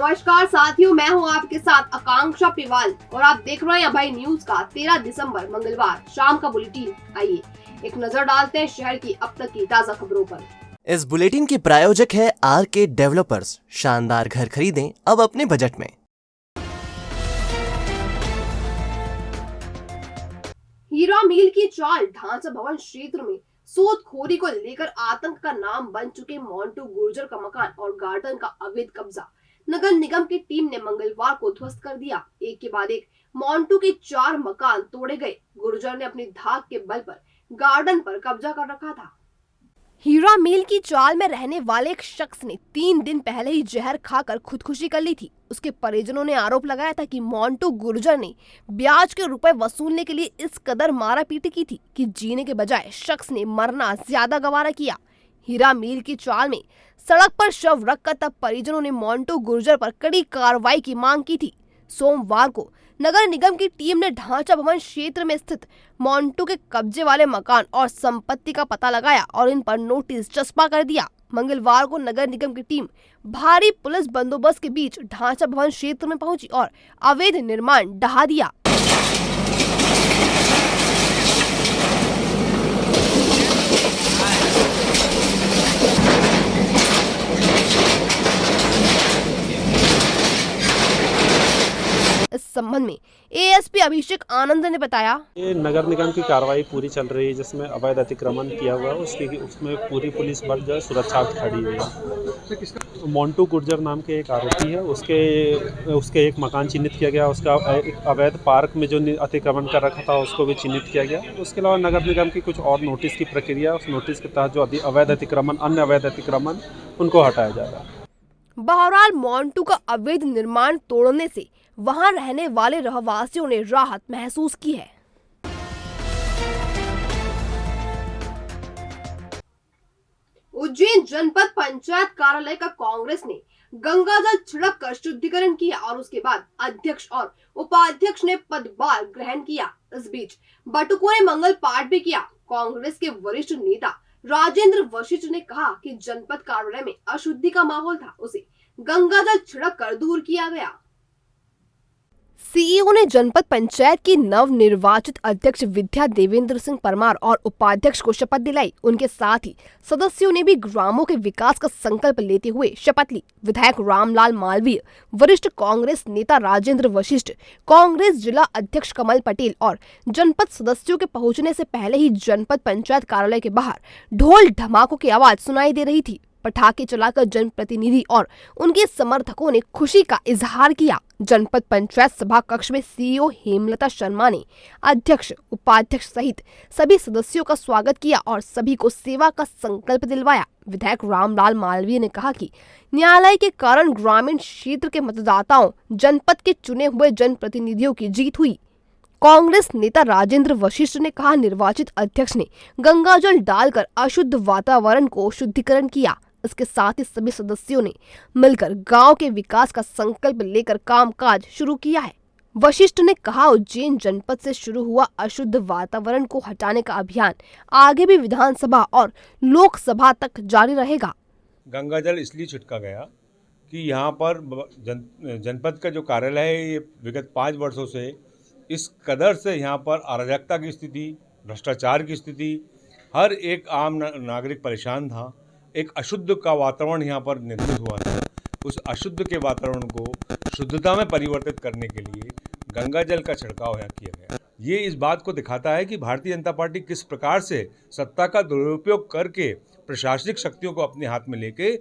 नमस्कार साथियों, मैं हूं आपके साथ आकांक्षा पिवाल और आप देख रहे हैं अभय न्यूज का 13 दिसंबर मंगलवार शाम का बुलेटिन। आइए एक नजर डालते हैं शहर की अब तक की ताजा खबरों पर। इस बुलेटिन के प्रायोजक है आरके डेवलपर्स। शानदार घर खरीदें अब अपने बजट में। हीरा मिल की चाल ढांचा भवन क्षेत्र में सूदखोरी को लेकर आतंक का नाम बन चुके मोंटू गुर्जर का मकान और गार्डन का अवैध कब्जा नगर निगम की टीम ने मंगलवार को ध्वस्त कर दिया। एक के बाद एक मोंटू के 4 मकान तोड़े गए। गुर्जर ने अपनी धाक के बल पर गार्डन पर कब्जा कर रखा था। हीरा मिल की चाल में रहने वाले एक शख्स ने 3 दिन पहले ही जहर खाकर खुदकुशी कर ली थी। उसके परिजनों ने आरोप लगाया था कि मोंटू गुर्जर ने ब्याज के रुपए वसूलने के लिए इस कदर मारा पीटी की थी कि जीने के बजाय शख्स ने मरना ज्यादा गवारा किया। हीरा मिल की चाल में सड़क पर शव रखकर तब परिजनों ने मोंटू गुर्जर पर कड़ी कार्रवाई की मांग की थी। सोमवार को नगर निगम की टीम ने ढांचा भवन क्षेत्र में स्थित मोंटू के कब्जे वाले मकान और संपत्ति का पता लगाया और इन पर नोटिस चस्पा कर दिया। मंगलवार को नगर निगम की टीम भारी पुलिस बंदोबस्त के बीच ढांचा भवन क्षेत्र में पहुंची और अवैध निर्माण ढहा दिया। इस संबंध में एएसपी अभिषेक आनंद ने बताया, ये नगर निगम की कार्रवाई पूरी चल रही है जिसमें अवैध अतिक्रमण किया हुआ है। उसमें पूरी पुलिस बल जो है सुरक्षा खड़ी हुई है। मोंटू गुर्जर नाम के एक आरोपी है, उसके एक मकान चिन्हित किया गया। उसका एक अवैध पार्क में जो अतिक्रमण कर रखा था उसको भी चिन्हित किया गया। उसके अलावा नगर निगम की कुछ और नोटिस की प्रक्रिया, उस नोटिस के तहत जो अवैध अतिक्रमण अन्य अवैध अतिक्रमण उनको हटाया जाएगा। बहरहाल मोंटू का अवैध निर्माण तोड़ने से वहां रहने वाले रहवासियों ने राहत महसूस की है। उज्जैन जनपद पंचायत कार्यालय का कांग्रेस ने गंगाजल छिड़क कर शुद्धिकरण किया और उसके बाद अध्यक्ष और उपाध्यक्ष ने पदभार ग्रहण किया। इस बीच बटुकों ने मंगल पाठ भी किया। कांग्रेस के वरिष्ठ नेता राजेंद्र वशिष्ठ ने कहा कि जनपद कार्यालय में अशुद्धि का माहौल था, उसे गंगाजल छिड़क कर दूर किया गया। सीईओ ने जनपद पंचायत की नव निर्वाचित अध्यक्ष विद्या देवेंद्र सिंह परमार और उपाध्यक्ष को शपथ दिलाई। उनके साथ ही सदस्यों ने भी ग्रामों के विकास का संकल्प लेते हुए शपथ ली। विधायक रामलाल मालवीय, वरिष्ठ कांग्रेस नेता राजेंद्र वशिष्ठ, कांग्रेस जिला अध्यक्ष कमल पटेल और जनपद सदस्यों के पहुंचने से पहले ही जनपद पंचायत कार्यालय के बाहर ढोल ढमाकों की आवाज सुनाई दे रही थी। पटाखे चलाकर जनप्रतिनिधि और उनके समर्थकों ने खुशी का इजहार किया। जनपद पंचायत सभा कक्ष में सीईओ हेमलता शर्मा ने अध्यक्ष, उपाध्यक्ष सहित सभी सदस्यों का स्वागत किया और सभी को सेवा का संकल्प दिलवाया। विधायक रामलाल मालवीय ने कहा कि न्यायालय के कारण ग्रामीण क्षेत्र के मतदाताओं, जनपद के चुने हुए जनप्रतिनिधियों की जीत हुई। कांग्रेस नेता राजेंद्र वशिष्ठ ने कहा, निर्वाचित अध्यक्ष ने गंगाजल डालकर अशुद्ध वातावरण को शुद्धिकरण किया। इसके साथ ही सभी सदस्यों ने मिलकर गांव के विकास का संकल्प लेकर कामकाज शुरू किया है। वशिष्ठ ने कहा, उज्जैन जनपद से शुरू हुआ अशुद्ध वातावरण को हटाने का अभियान आगे भी विधानसभा और लोकसभा तक जारी रहेगा। गंगाजल इसलिए छिड़का गया कि यहाँ पर जनपद का जो कार्यालय है ये विगत 5 वर्षों से इस कदर से यहाँ पर अराजकता की स्थिति, भ्रष्टाचार की स्थिति, हर एक आम नागरिक परेशान था। एक अशुद्ध का वातावरण यहाँ पर निर्मित हुआ था। उस अशुद्ध के वातावरण को शुद्धता में परिवर्तित करने के लिए गंगाजल का छिड़काव यहाँ किया गया। ये इस बात को दिखाता है कि भारतीय जनता पार्टी किस प्रकार से सत्ता का दुरुपयोग करके प्रशासनिक शक्तियों को अपने हाथ में लेके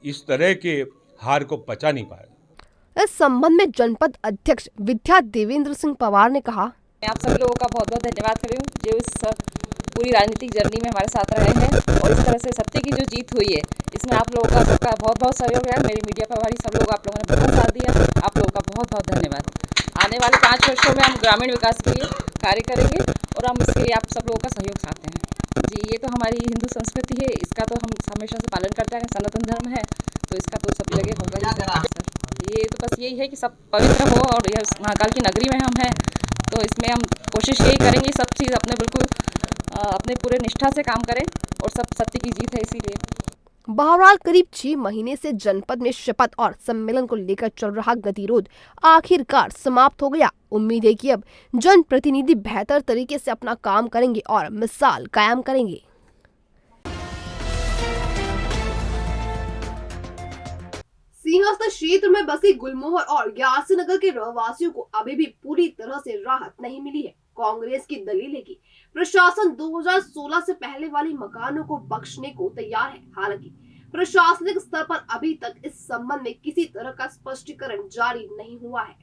इस तरह के हार को पचा नहीं पाया। इस संबंध में जनपद अध्यक्ष विद्या देवेंद्र सिंह पवार ने कहा, मैं आप सब लोगों का बहुत बहुत धन्यवाद कर रही हूँ जो इस पूरी राजनीतिक जर्नी में हमारे साथ रहे हैं और इस तरह से सत्य की जो जीत हुई है इसमें आप लोगों का सबका बहुत बहुत सहयोग है। मेरी मीडिया प्रभारी सब लोग, आप लोगों ने बहुत साथ दिया, आप लोगों का बहुत बहुत धन्यवाद। आने वाले 5 वर्षों में हम ग्रामीण विकास के लिए कार्य करेंगे और हम इसके लिए आप सब लोगों का सहयोग चाहते हैं। जी, ये तो हमारी हिंदू संस्कृति है, इसका तो हम हमेशा से पालन करते हैं। सनातन धर्म है तो इसका तो सभी जगह होगा ही। ये तो बस यही है कि सब पवित्र हो और यह महाकाल की नगरी में हम हैं तो इसमें हम कोशिश यही करेंगे सब चीज़ अपने बिल्कुल अपने पूरे निष्ठा से काम करें और सब सत्य की जीत है इसीलिए। बहरहाल करीब 6 महीने से जनपद में शपथ और सम्मेलन को लेकर चल रहा गतिरोध आखिरकार समाप्त हो गया। उम्मीद है कि अब जनप्रतिनिधि बेहतर तरीके से अपना काम करेंगे और मिसाल कायम करेंगे। सिंहस्थ क्षेत्र में बसी गुलमोहर और ग्यारसी नगर के रहवासियों को अभी भी पूरी तरह से राहत नहीं मिली है। कांग्रेस की दलील है कि प्रशासन 2016 से पहले वाले मकानों को बख्शने को तैयार है। हालांकि प्रशासनिक स्तर पर अभी तक इस संबंध में किसी तरह का स्पष्टीकरण जारी नहीं हुआ है।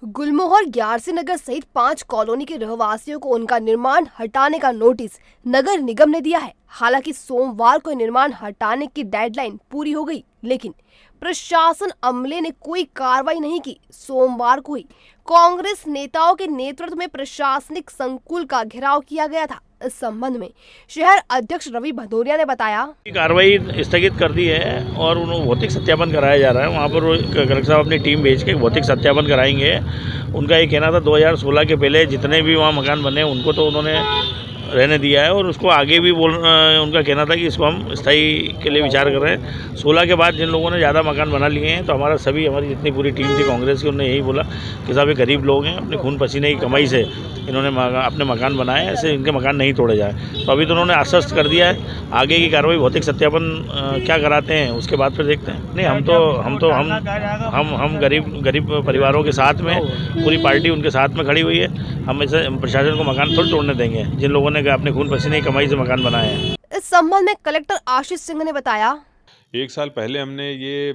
गुलमोहर, ग्यारसी नगर सहित 5 कॉलोनी के रहवासियों को उनका निर्माण हटाने का नोटिस नगर निगम ने दिया है। हालांकि सोमवार को निर्माण हटाने की डेडलाइन पूरी हो गई, लेकिन प्रशासन अमले ने कोई कार्रवाई नहीं की। सोमवार को ही कांग्रेस नेताओं के नेतृत्व में प्रशासनिक संकुल का घेराव किया गया था। इस संबंध में शहर अध्यक्ष रवि भदौरिया ने बताया, कार्रवाई स्थगित कर दी है और उन्हें भौतिक सत्यापन कराया जा रहा है। वहाँ पर कलेक्टर साहब अपनी टीम भेज के भौतिक सत्यापन कराएंगे। उनका ये कहना था 2016 के पहले जितने भी वहाँ मकान बने उनको तो उन्होंने रहने दिया है और उसको आगे भी उनका कहना था कि इसको हम स्थायी के लिए विचार कर रहे हैं। 16 के बाद जिन लोगों ने ज़्यादा मकान बना लिए हैं तो हमारी जितनी पूरी टीम थी कांग्रेस की, उन्होंने यही बोला कि साहब ये गरीब लोग हैं, अपने खून पसीने की कमाई से इन्होंने अपने मकान बनाए, ऐसे इनके मकान नहीं तोड़े जाए। तो अभी तो उन्होंने आश्वस्त कर दिया है, आगे की कार्रवाई भौतिक सत्यापन क्या कराते हैं उसके बाद फिर देखते हैं। नहीं, हम गरीब परिवारों के साथ में, पूरी पार्टी उनके साथ में खड़ी हुई है। हम ऐसे प्रशासन को मकान थोड़ी तोड़ने देंगे जिन लोगों ने अपने खून पसीने की कमाई से मकान बनाए हैं। इस संबंध में कलेक्टर आशीष सिंह ने बताया, 1 साल पहले हमने ये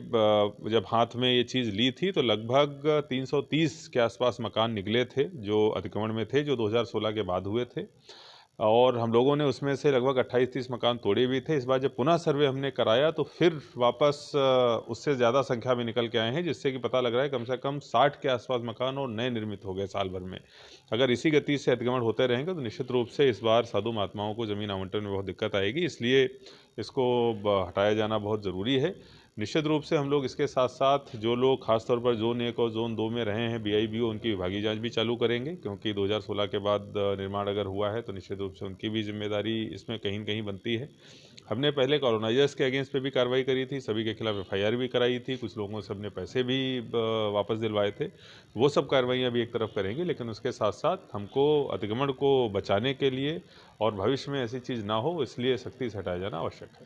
जब हाथ में ये चीज़ ली थी तो लगभग 330 के आसपास मकान निकले थे जो अतिक्रमण में थे, जो 2016 के बाद हुए थे, और हम लोगों ने उसमें से लगभग 28-30 मकान तोड़े भी थे। इस बार जब पुनः सर्वे हमने कराया तो फिर वापस उससे ज़्यादा संख्या में निकल के आए हैं, जिससे कि पता लग रहा है कम से कम 60 के आसपास मकान और नए निर्मित हो गए साल भर में। अगर इसी गति से अतिक्रमण होते रहेंगे तो निश्चित रूप से इस बार साधु महात्माओं को ज़मीन आवंटन में बहुत दिक्कत आएगी, इसलिए इसको हटाया जाना बहुत ज़रूरी है। निश्चित रूप से हम लोग इसके साथ साथ जो लोग खासतौर पर जोन 1 और जोन 2 में रहे हैं BIBO, उनकी विभागीय जांच भी चालू करेंगे, क्योंकि 2016 के बाद निर्माण अगर हुआ है तो निश्चित रूप से उनकी भी जिम्मेदारी इसमें कहीं न कहीं बनती है। हमने पहले कॉलोनाइजर्स के अगेंस्ट पे भी कार्रवाई करी थी, सभी के खिलाफ FIR भी कराई थी, कुछ लोगों से हमने पैसे भी वापस दिलवाए थे। वो सब कार्रवाइयाँ भी एक तरफ करेंगे, लेकिन उसके साथ साथ हमको अतिक्रमण को बचाने के लिए और भविष्य में ऐसी चीज़ ना हो, इसलिए सख्ती से हटाया जाना आवश्यक है।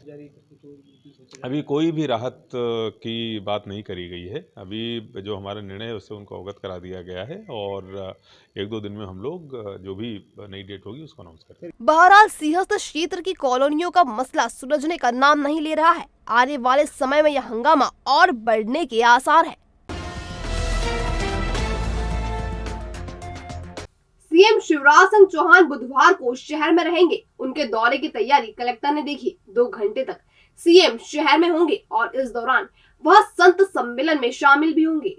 अभी कोई भी राहत की बात नहीं करी गई है। अभी जो हमारा निर्णय है उससे उनको अवगत करा दिया गया है और 1-2 दिन में हम लोग जो भी नई डेट होगी उसको अनाउंस करते हैं। बहरहाल सिंहस्थ क्षेत्र की कॉलोनियों का मसला सुलझने का नाम नहीं ले रहा है। आने वाले समय में यह हंगामा और बढ़ने के आसार है। सीएम शिवराज सिंह चौहान बुधवार को शहर में रहेंगे। उनके दौरे की तैयारी कलेक्टर ने देखी। 2 घंटे तक सीएम शहर में होंगे और इस दौरान वह संत सम्मेलन में शामिल भी होंगे।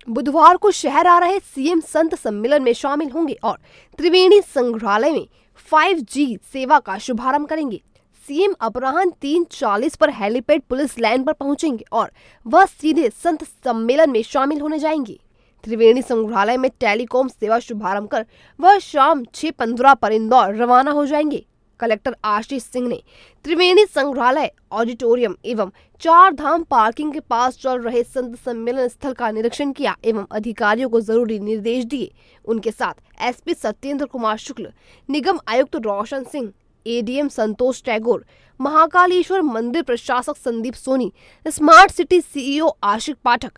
बुधवार को शहर आ रहे सीएम संत सम्मेलन में शामिल होंगे और त्रिवेणी संग्रहालय में 5G सेवा का शुभारंभ करेंगे। सीएम अपराह्न 3:40 पर हेलीपैड पुलिस लाइन पर पहुंचेंगे और वह सीधे संत सम्मेलन में शामिल होने जाएंगे। त्रिवेणी संग्रहालय में टेलीकॉम सेवा शुभारंभ कर वह शाम 6:15 पर इंदौर रवाना हो जाएंगे। कलेक्टर आशीष सिंह ने त्रिवेणी संग्रहालय ऑडिटोरियम एवं 4 धाम पार्किंग के पास चल रहे संत सम्मेलन स्थल का निरीक्षण किया एवं अधिकारियों को जरूरी निर्देश दिए। उनके साथ SP सत्येंद्र कुमार शुक्ल, निगम आयुक्त रोशन सिंह, ADM संतोष टैगोर, महाकालेश्वर मंदिर प्रशासक Sandeep Soni, smart city CEO Ashiq Pathak,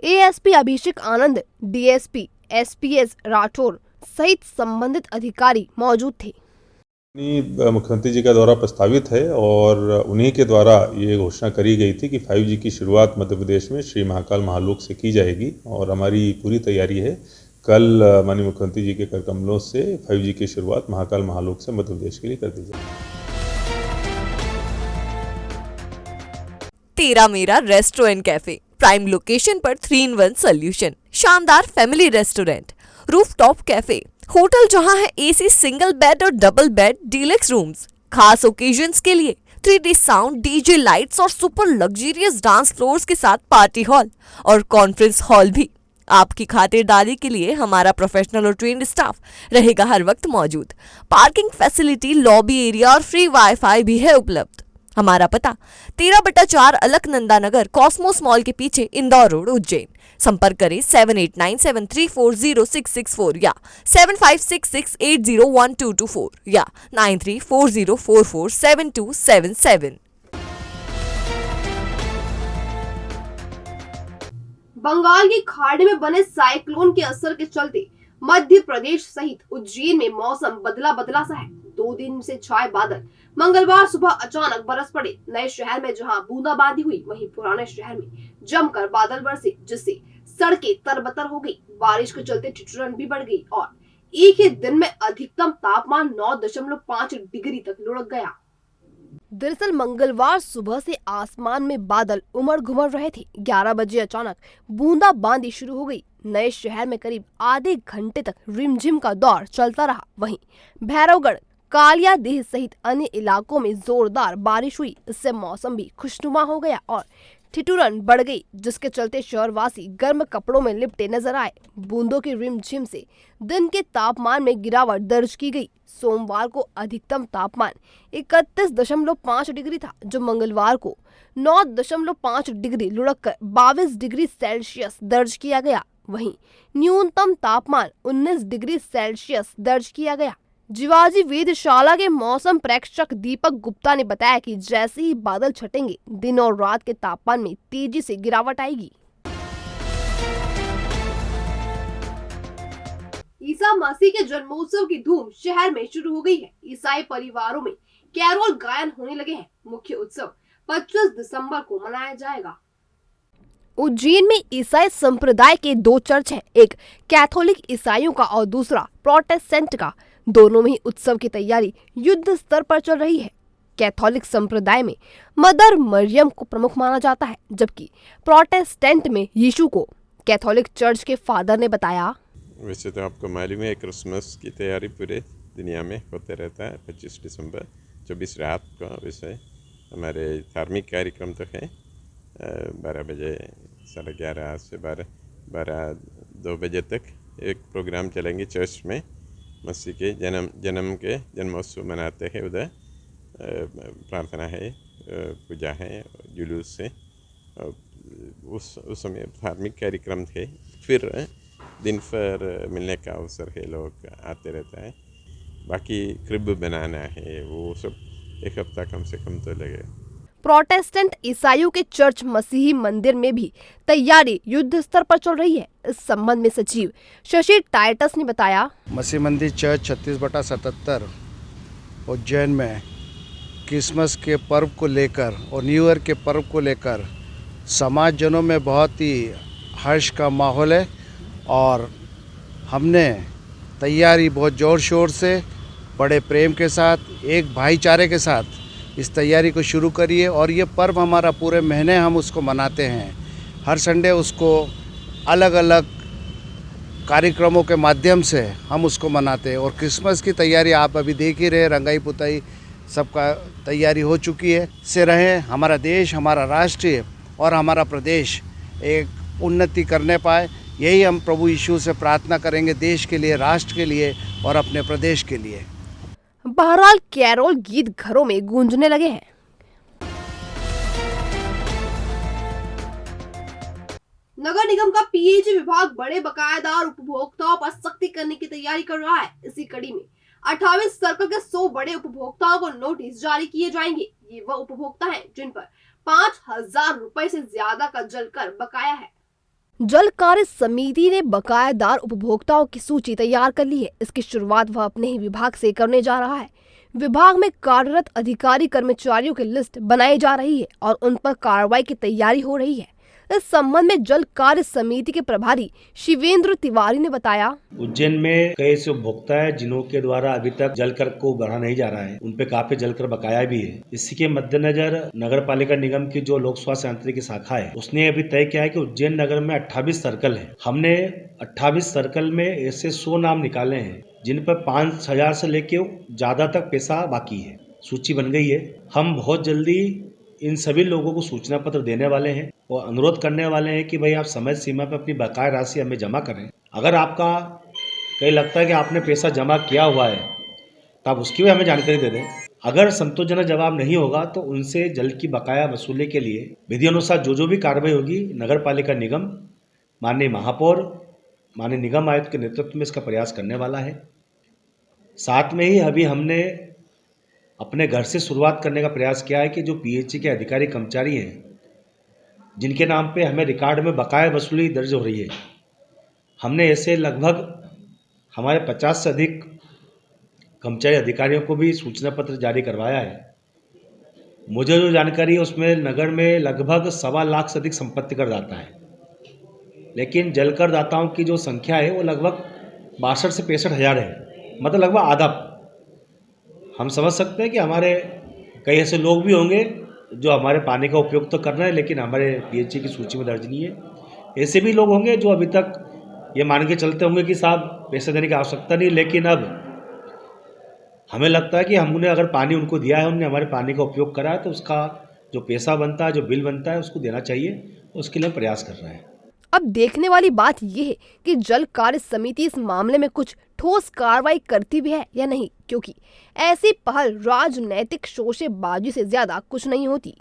ASP Abhishek Anand, DSP SPS Rathore सहित संबंधित अधिकारी मौजूद थे। मुख्यमंत्री जी का दौरा प्रस्तावित है और उन्हीं के द्वारा ये घोषणा करी गई थी कि 5G की शुरुआत मध्य प्रदेश में श्री महाकाल महालोक से की जाएगी और हमारी पूरी तैयारी है। कल माननीय मुख्यमंत्री जी के कर कमलों से 5G की शुरुआत महाकाल महालोक से मध्य प्रदेश के लिए कर दी जाएगी। तेरा मेरा रेस्टोरेंट कैफे, प्राइम लोकेशन पर 3-in-1 सोल्यूशन, शानदार family restaurant, rooftop cafe, hotel जहां है AC सिंगल बेड और डबल बेड डीलक्स रूम्स, खास ओकेजन्स के लिए 3D साउंड, DJ लाइट्स और सुपर लग्जरियस डांस फ्लोर्स के साथ पार्टी हॉल और कॉन्फ्रेंस हॉल भी। आपकी खातिरदारी के लिए हमारा प्रोफेशनल और ट्रेन्ड स्टाफ रहेगा हर वक्त मौजूद। पार्किंग फैसिलिटी, लॉबी एरिया और फ्री वाईफाई भी है उपलब्ध। हमारा पता 13/4 अलकनंदा नगर, कॉस्मोस मॉल के पीछे, इंदौर रोड, उज्जैन। संपर्क करें 7897340664 या 7566801224 या 9340447277। बंगाल की खाड़ी में बने साइक्लोन के असर के चलते मध्य प्रदेश सहित उज्जैन में मौसम बदला बदला सा है। 2 दिन से छाए बादल मंगलवार सुबह अचानक बरस पड़े। नए शहर में जहां बूंदाबांदी हुई, वहीं पुराने शहर में जमकर बादल बरसे, जिससे सड़कें तरबतर हो गई। बारिश के चलते ठिठुरन भी बढ़ गई और एक ही दिन में अधिकतम तापमान 9.5 डिग्री तक लुढ़क गया। दरअसल मंगलवार सुबह से आसमान में बादल उमड़ घुमड़ रहे थे। 11 बजे अचानक बूंदाबांदी शुरू हो गई। नए शहर में करीब आधे घंटे तक रिमझिम का दौर चलता रहा। वहीं भैरवगढ़, कालियादेह सहित अन्य इलाकों में जोरदार बारिश हुई। इससे मौसम भी खुशनुमा हो गया और ठिठुरन बढ़ गई, जिसके चलते शहरवासी गर्म कपड़ों में लिपटे नजर आए। बूंदों की रिमझिम से दिन के तापमान में गिरावट दर्ज की गई। सोमवार को अधिकतम तापमान 31.5 डिग्री था, जो मंगलवार को 9.5 डिग्री लुढ़ककर 22 डिग्री सेल्सियस दर्ज किया गया। वहीं न्यूनतम तापमान 19 डिग्री सेल्सियस दर्ज किया गया। जिवाजी वेधशाला के मौसम प्रेक्षक दीपक गुप्ता ने बताया कि जैसे ही बादल छटेंगे, दिन और रात के तापमान में तेजी से गिरावट आएगी। ईसा मसीह के जन्मोत्सव की धूम शहर में शुरू हो गई है। ईसाई परिवारों में कैरोल गायन होने लगे हैं। मुख्य उत्सव 25 दिसंबर को मनाया जाएगा। उज्जैन में ईसाई संप्रदाय के 2 चर्च हैं, एक कैथोलिक ईसाइयों का और दूसरा प्रोटेस्टेंट का। दोनों में ही उत्सव की तैयारी युद्ध स्तर पर चल रही है। कैथोलिक संप्रदाय में मदर मरियम को प्रमुख माना जाता है, जबकि प्रोटेस्टेंट में यीशु को। कैथोलिक चर्च के फादर ने बताया, वैसे तो आपको मालूम है क्रिसमस की तैयारी पूरे दुनिया में होते रहता है। 25 दिसंबर 24 रात को वैसे हमारे धार्मिक कार्यक्रम तो है 12 बजे 11:30 से 2 बजे तक एक प्रोग्राम चलेंगे चर्च में। मसीह के जन्मोत्सव मनाते हैं। उधर प्रार्थना है, पूजा है, जुलूस से उस समय धार्मिक कार्यक्रम थे। फिर दिन भर मिलने का अवसर है, लोग आते रहता है। बाकी क्रिब बनाना है, वो सब एक हफ्ता कम से कम तो लगेगा। प्रोटेस्टेंट ईसाइयों के चर्च मसीही मंदिर में भी तैयारी युद्ध स्तर पर चल रही है। इस संबंध में सचिव शशि टाइटस ने बताया, मसीह मंदिर चर्च 36/77 उज्जैन में क्रिसमस के पर्व को लेकर और न्यू ईयर के पर्व को लेकर समाज जनों में बहुत ही हर्ष का माहौल है और हमने तैयारी बहुत ज़ोर शोर से, बड़े प्रेम के साथ, एक भाईचारे के साथ इस तैयारी को शुरू करिए। और ये पर्व हमारा पूरे महीने हम उसको मनाते हैं। हर संडे उसको अलग अलग कार्यक्रमों के माध्यम से हम उसको मनाते हैं। और क्रिसमस की तैयारी आप अभी देख ही रहे, रंगाई पुताई सबका तैयारी हो चुकी है। से रहें हमारा देश, हमारा राष्ट्र और हमारा प्रदेश एक उन्नति करने पाए, यही हम प्रभु यीशु से प्रार्थना करेंगे, देश के लिए, राष्ट्र के लिए और अपने प्रदेश के लिए। बहरहाल कैरोल गीत घरों में गूंजने लगे हैं। नगर निगम का पीएचई विभाग बड़े बकायादार उपभोक्ताओं पर सख्ती करने की तैयारी कर रहा है। इसी कड़ी में 28 सर्कल के 100 बड़े उपभोक्ताओं को नोटिस जारी किए जाएंगे। ये वह उपभोक्ता हैं जिन पर 5,000 रुपए से ज्यादा का जल कर बकाया है। जल कार्य समिति ने बकायादार उपभोक्ताओं की सूची तैयार कर ली है। इसकी शुरुआत वह अपने ही विभाग से करने जा रहा है। विभाग में कार्यरत अधिकारी कर्मचारियों की लिस्ट बनाई जा रही है और उन पर कार्रवाई की तैयारी हो रही है। इस संबंध में जल कार्य समिति के प्रभारी शिवेंद्र तिवारी ने बताया, उज्जैन में कई ऐसे उपभोक्ता है जिन्हों के द्वारा अभी तक जल कर को भरा नहीं जा रहा है, उन पे काफी जल कर बकाया भी है। इसी के मद्देनजर नगर पालिका निगम की जो लोक स्वास्थ्य यांत्रिकी शाखा है उसने अभी तय किया है कि उज्जैन नगर में 28 सर्कल है। हमने 28 सर्कल में ऐसे 100 नाम निकाले हैं जिन पर 5,000 से लेके ज्यादा तक पैसा बाकी है। सूची बन गई है। हम बहुत जल्दी इन सभी लोगों को सूचना पत्र देने वाले हैं और अनुरोध करने वाले हैं कि भाई आप समय सीमा पर अपनी बकाया राशि हमें जमा करें। अगर आपका कहीं लगता है कि आपने पैसा जमा किया हुआ है तो आप उसकी भी हमें जानकारी दे दें। अगर संतोषजनक जवाब नहीं होगा तो उनसे जल की बकाया वसूली के लिए विधि अनुसार जो भी कार्रवाई होगी नगर पालिका निगम, माननीय महापौर, माननीय निगम आयुक्त के नेतृत्व में इसका प्रयास करने वाला है। साथ में ही अभी हमने अपने घर से शुरुआत करने का प्रयास किया है कि जो पीएचई के अधिकारी कर्मचारी हैं जिनके नाम पे हमें रिकॉर्ड में बकाया वसूली दर्ज हो रही है, हमने ऐसे लगभग हमारे 50 से अधिक कर्मचारी अधिकारियों को भी सूचना पत्र जारी करवाया है। मुझे जो जानकारी है उसमें नगर में लगभग 1.25 लाख से अधिक संपत्ति कर दाता है, लेकिन जल कर दाताओं की जो संख्या है वो लगभग 62 से 65 हज़ार है, मतलब लगभग आधा। हम समझ सकते हैं कि हमारे कई ऐसे लोग भी होंगे जो हमारे पानी का उपयोग तो कर रहे हैं लेकिन हमारे पीएचई की सूची में दर्ज नहीं है। ऐसे भी लोग होंगे जो अभी तक ये मान के चलते होंगे कि साहब पैसे देने की आवश्यकता नहीं, लेकिन अब हमें लगता है कि हमने अगर पानी उनको दिया है, उन्होंने हमारे पानी का उपयोग करा है, तो उसका जो पैसा बनता है, जो बिल बनता है, उसको देना चाहिए। उसके लिए प्रयास कर रहे हैं। अब देखने वाली बात यह है कि जल कार्य समिति इस मामले में कुछ ठोस कार्रवाई करती भी है या नहीं, क्योंकि ऐसी पहल राजनैतिक शोशेबाजी से ज्यादा कुछ नहीं होती।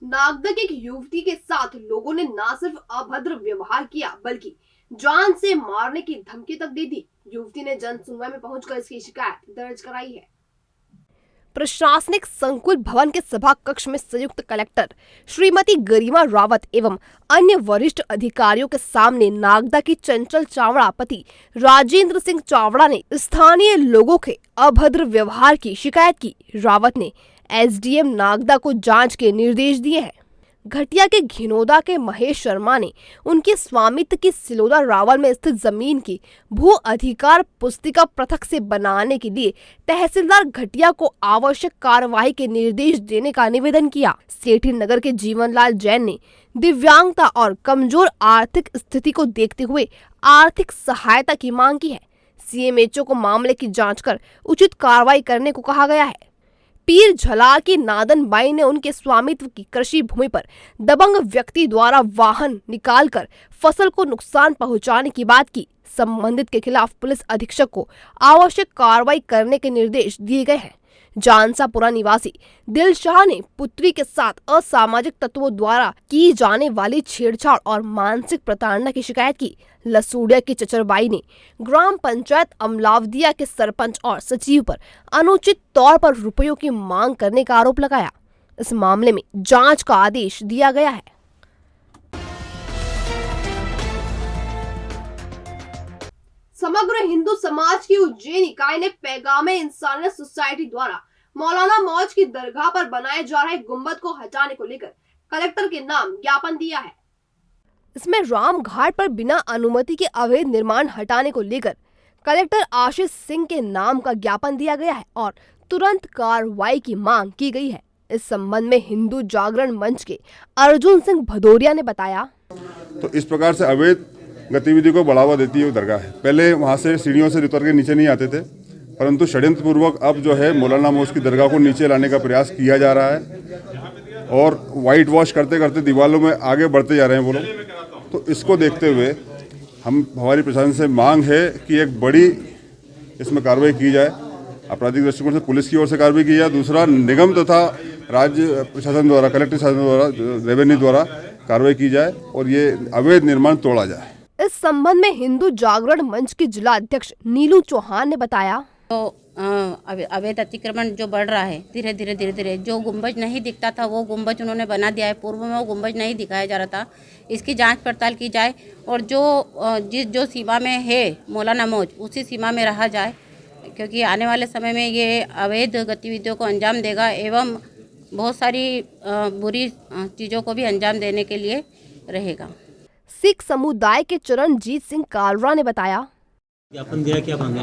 नागदा की एक युवती के साथ लोगों ने न सिर्फ अभद्र व्यवहार किया बल्कि जान से मारने की धमकी तक दे दी। युवती ने जन सुनवाई में पहुंचकर इसकी शिकायत दर्ज कराई है। प्रशासनिक संकुल भवन के सभा कक्ष में संयुक्त कलेक्टर श्रीमती गरिमा रावत एवं अन्य वरिष्ठ अधिकारियों के सामने नागदा की चंचल चावड़ा पति राजेंद्र सिंह चावड़ा ने स्थानीय लोगों के अभद्र व्यवहार की शिकायत की। रावत ने एसडीएम नागदा को जांच के निर्देश दिए हैं। घटिया के घिनौदा के महेश शर्मा ने उनके स्वामित्व की सिलोदा रावल में स्थित जमीन की भू अधिकार पुस्तिका पृथक से बनाने के लिए तहसीलदार घटिया को आवश्यक कार्यवाही के निर्देश देने का निवेदन किया। सेठी नगर के जीवनलाल जैन ने दिव्यांगता और कमजोर आर्थिक स्थिति को देखते हुए आर्थिक सहायता की मांग की है। सीएमएचओ को मामले की जाँच कर उचित कार्रवाई करने को कहा गया है। पीर झलार की नादन बाई ने उनके स्वामित्व की कृषि भूमि पर दबंग व्यक्ति द्वारा वाहन निकालकर फसल को नुकसान पहुंचाने की बात की। संबंधित के खिलाफ पुलिस अधीक्षक को आवश्यक कार्रवाई करने के निर्देश दिए गए हैं। जानसापुरा निवासी दिलशाह ने पुत्री के साथ असामाजिक तत्वों द्वारा की जाने वाली छेड़छाड़ और मानसिक प्रताड़ना की शिकायत की। लसूड़िया की चचरबाई ने ग्राम पंचायत अमलावदिया के सरपंच और सचिव पर अनुचित तौर पर रुपयों की मांग करने का आरोप लगाया। इस मामले में जांच का आदेश दिया गया है। समग्र हिंदू समाज की उज्जैन इकाई ने पैगामे इंसानियत सोसाइटी द्वारा मौलाना मौज की दरगाह पर बनाए जा रहे गुंबद को हटाने को लेकर कलेक्टर के नाम ज्ञापन दिया है। इसमें राम घाट पर बिना अनुमति के अवैध निर्माण हटाने को लेकर कलेक्टर आशीष सिंह के नाम का ज्ञापन दिया गया है और तुरंत कार्रवाई की मांग की गई है। इस संबंध में हिंदू जागरण मंच के अर्जुन सिंह भदौरिया ने बताया, तो इस प्रकार से अवैध गतिविधि को बढ़ावा देती है दरगाह है। पहले वहाँ से सीढ़ियों से उतर के नीचे नहीं आते थे, परंतु षड्यंत्र पूर्वक अब जो है मौलाना मौज की दरगाह को नीचे लाने का प्रयास किया जा रहा है और वाइट वॉश करते करते दीवारों में आगे बढ़ते जा रहे हैं वो लोग। तो इसको देखते हुए हमारी प्रशासन से मांग है कि एक बड़ी इसमें कार्रवाई की जाए। आपराधिक दृष्टिकोण से पुलिस की ओर से कार्रवाई की जाए। दूसरा, निगम तथा राज्य प्रशासन द्वारा, कलेक्टर शासन द्वारा, रेवेन्यू द्वारा कार्रवाई की जाए और ये अवैध निर्माण तोड़ा जाए। इस संबंध में हिंदू जागरण मंच की जिला अध्यक्ष नीलू चौहान ने बताया, तो अवैध अतिक्रमण जो बढ़ रहा है धीरे धीरे जो गुंबज नहीं दिखता था वो गुंबज उन्होंने बना दिया है। पूर्व में वो गुंबज नहीं दिखाया जा रहा था। इसकी जांच पड़ताल की जाए और जो सीमा में है मौलाना मौज उसी सीमा में रहा जाए, क्योंकि आने वाले समय में ये अवैध गतिविधियों को अंजाम देगा एवं बहुत सारी बुरी चीज़ों को भी अंजाम देने के लिए रहेगा। सिख समुदाय के चरणजीत सिंह कालरा ने बताया, ज्ञापन दिया, क्या मांगे?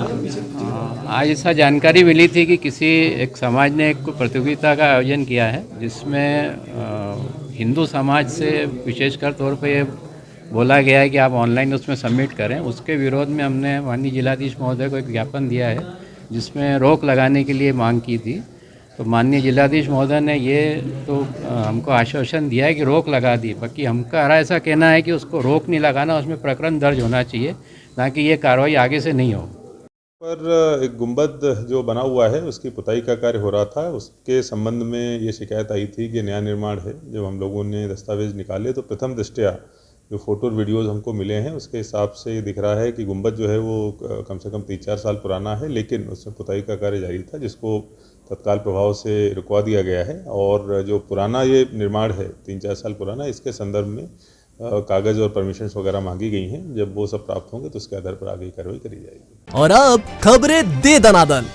आज ऐसा जानकारी मिली थी कि किसी एक समाज ने एक प्रतियोगिता का आयोजन किया है जिसमें हिंदू समाज से विशेषकर तौर पे ये बोला गया है कि आप ऑनलाइन उसमें सबमिट करें। उसके विरोध में हमने माननीय जिलाधीश महोदय को एक ज्ञापन दिया है जिसमें रोक लगाने के लिए मांग की थी। तो माननीय जिलाधीश महोदय ने ये तो हमको आश्वासन दिया है कि रोक लगा दी, बाकी हमका ऐसा कहना है कि उसको रोक नहीं लगाना, उसमें प्रकरण दर्ज होना चाहिए, ना कि ये कार्रवाई आगे से नहीं हो। पर एक गुंबद जो बना हुआ है उसकी पुताई का कार्य हो रहा था, उसके संबंध में ये शिकायत आई थी कि नया निर्माण है। जब हम लोगों ने दस्तावेज निकाले तो प्रथम दृष्टया जो फ़ोटो और वीडियोज़ हमको मिले हैं उसके हिसाब से ये दिख रहा है कि गुंबद जो है वो कम से कम 3-4 साल पुराना है, लेकिन उसमें पुताई का कार्य जारी था जिसको तत्काल प्रभाव से रुकवा दिया गया है। और जो पुराना ये निर्माण है 3-4 साल पुराना, इसके संदर्भ में कागज़ और परमिशंस वगैरह मांगी गई हैं। जब वो सब प्राप्त होंगे तो उसके आधार पर आगे कार्रवाई करी जाएगी। और अब खबरें दे दनादन।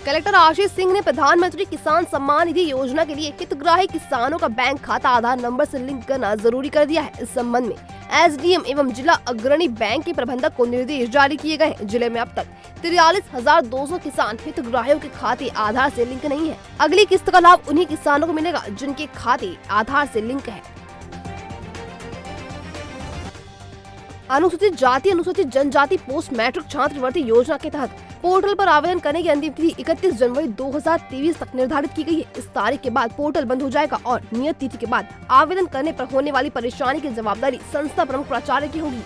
कलेक्टर आशीष सिंह ने प्रधानमंत्री किसान सम्मान निधि योजना के लिए हितग्राही किसानों का बैंक खाता आधार नंबर से लिंक करना जरूरी कर दिया है। इस संबंध में एसडीएम एवं जिला अग्रणी बैंक के प्रबंधक को निर्देश जारी किए गए हैं। जिले में अब तक 43,200 किसान हितग्राहियों के खाते आधार से लिंक नहीं है। अगली किस्त का लाभ उन्हीं किसानों को मिलेगा जिनके खाते आधार से लिंक है। अनुसूचित जाति अनुसूचित जनजाति पोस्ट मैट्रिक छात्रवृत्ति योजना के तहत पोर्टल पर आवेदन करने की अंतिम तिथि 31 जनवरी 2023 तक निर्धारित की गई है। इस तारीख के बाद पोर्टल बंद हो जाएगा और नियत तिथि के बाद आवेदन करने पर होने वाली परेशानी की जवाबदारी संस्था प्रमुख प्राचार्य की होगी।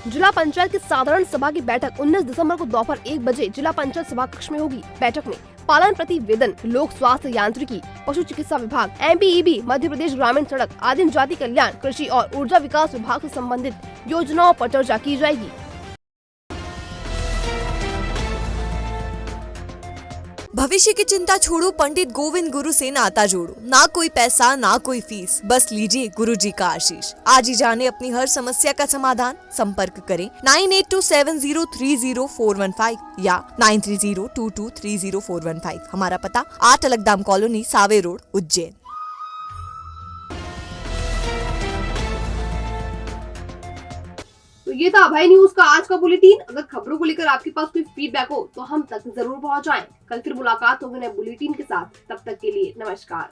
जिला पंचायत की साधारण सभा की बैठक 19 दिसंबर को दोपहर 1 बजे जिला पंचायत सभा कक्ष में होगी। बैठक में पालन प्रतिवेदन, लोक स्वास्थ्य यांत्रिकी, पशु चिकित्सा विभाग, एमपीईबी, मध्य प्रदेश ग्रामीण सड़क, आदिम जाति कल्याण, कृषि और ऊर्जा विकास विभाग से संबंधित योजनाओं पर चर्चा की जाएगी। भविष्य की चिंता छोड़ो, पंडित गोविंद गुरु से नाता जोड़ो। ना कोई पैसा ना कोई फीस, बस लीजिए गुरु जी का आशीष। आज ही जाने अपनी हर समस्या का समाधान। संपर्क करें 9827030415 या 9302230415। हमारा पता 8 अलगदाम कॉलोनी, सावे रोड, उज्जैन। तो ये था अभय न्यूज का आज का बुलेटिन। अगर खबरों को लेकर आपके पास कोई फीडबैक हो तो हम तक जरूर पहुंचाएं। कल फिर मुलाकात होगी नए बुलेटिन के साथ। तब तक के लिए नमस्कार।